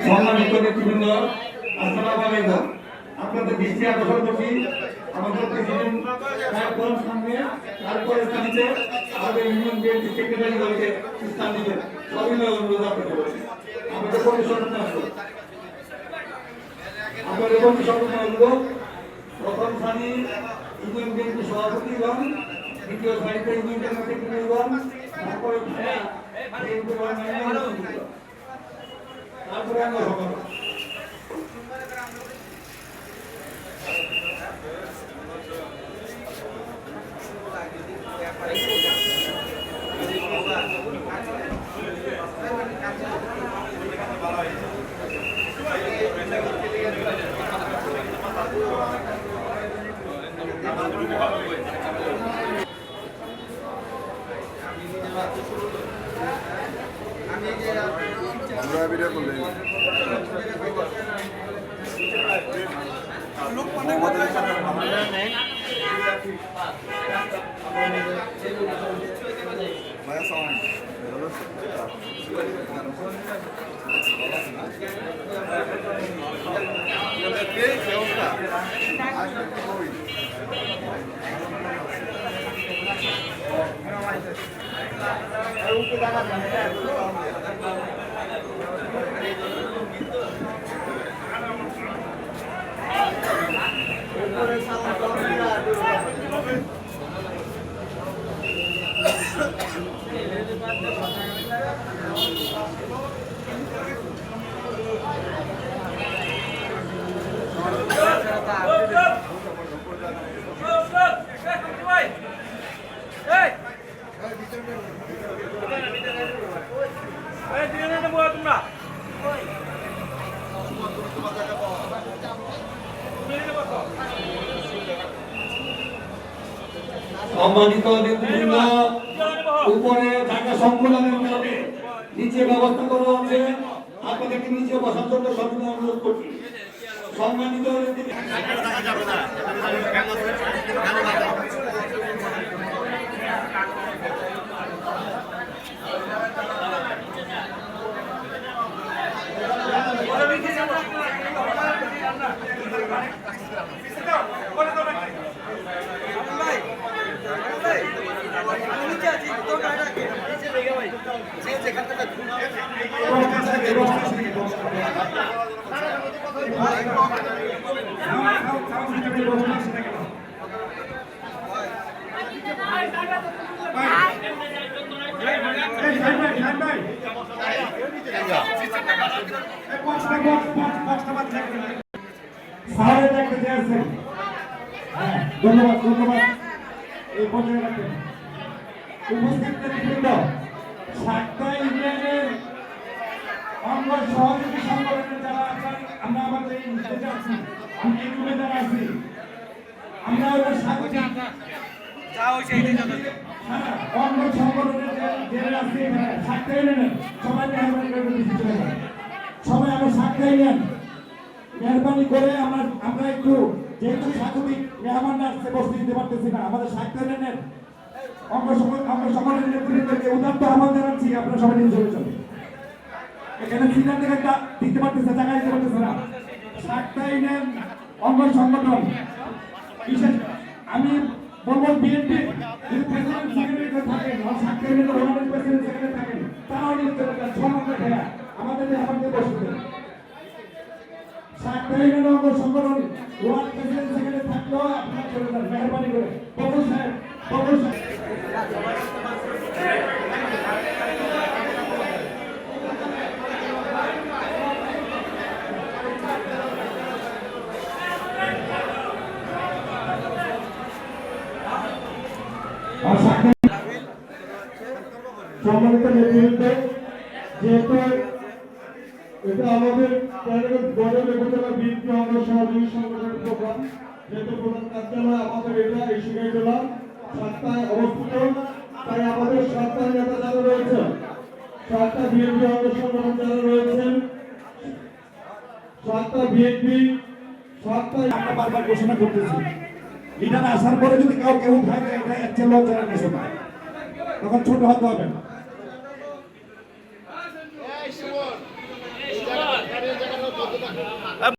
সম্মানিত নেতৃবৃন্দ, আসসালামু আলাইকুম। আপনাদের দৃষ্টি আকর্ষণ করছি আমাদের প্রেসিডেন্ট সাহেবের সামনে, তারপরে স্থানীয় আমাদের ইউনিয়ন বিএনপি সেক্রেটারি দলকে স্থান দিতে সবিনয় অনুরোধ আপনাদের আমাদের কমিশন আপনাদের কমিশন অনুরোধ। প্রথম স্থানে ইউনিয়ন বিএনপি সভাপতিগণ, দ্বিতীয় সারিতে ইউনিয়ন বিএনপি সেক্রেটারিগণ, তারপরে তারপরে আমরা সকাল আমরা ভিডিও করলে সম্মানিত নেতৃবৃন্দ, উপরে জায়গা সংকুলনের কারণে নিচে ব্যবস্থা করা হচ্ছে, আপনাদেরকে নিচে বসার জন্য সবিনয় অনুরোধ করছি। সম্মানিত ধন্যবাদ ধন্যবাদ। এই পর্যায়ে রাখেন উপস্থিত নেতৃবৃন্দ, সাতটা ইউনিয়নের অঙ্গ সহযোগী সংগঠনের যারা আমরা আমাদের এই স্টেজে আছি, আমরা এই গ্রুপে যারা আছি, আমরা ওদের স্বাগত অঙ্গ সংগঠনের যারা আছি এখানে সাতটা ইউনিয়নের সবাই মেহরবানি করে সবাই আমরা সাতটা ইউনিয়ন মেহরবানি করে আমরা একটু যেহেতু স্বাগতিক মেহমান আসছে বসতে দিতে পারতেছি না, আমাদের সাতটা ইউনিয়নের অঙ্গ সংগঠনের নেতৃত্বকে উদাত্ত আহ্বান জানাচ্ছি, আপনারা সবাই নিয়ে চলে যাবেন। এখানে সিনিয়র থেকে দিতে পারতেছে, জায়গা দিতে পারতেছে না। সাতটা ইউনিয়ন অঙ্গ সংগঠন বিশেষ আমি বলবো বিএনপি যদি প্রেসিডেন্ট সেক্রেটারি থাকেন, সাতটা ইউনিয়নের প্রেসিডেন্ট সেক্রেটারি থাকেন, তারাও নিয়ে চলে যান, সমগ্র খেলা আমাদের আমাদের বসতে সাতটা ইউনিয়ন অঙ্গ সংগঠন ওয়ার্ড প্রেসিডেন্ট সেক্রেটারি থাকলেও আপনারা চলে যান মেহরবানি করে। বাবু সাহেব আর সম্মানিত নেতৃবৃন্দ, যেহেতু এটা আমাদের গড়ের উপজেলা বিএনপি অঙ্গ সহযোগী সংগঠনের প্রোগ্রাম, যেহেতু প্রধান কার্যালয় আমাদের এটা এই সিংহাইজলা সাতটায় অবস্থিত, তাই আমাদের সাতটায় নেতা যারা রয়েছেন, সাতটা বিএনপি অঙ্গ সংগঠন যারা রয়েছেন, সাতটা বিএনপি সাতটায় আমরা বারবার ঘোষণা করতেছি লিডার আসার পরে যদি কেউ উঠায় এটা একটা লজ্জার বিষয়, তখন ছোট হতে হবে না।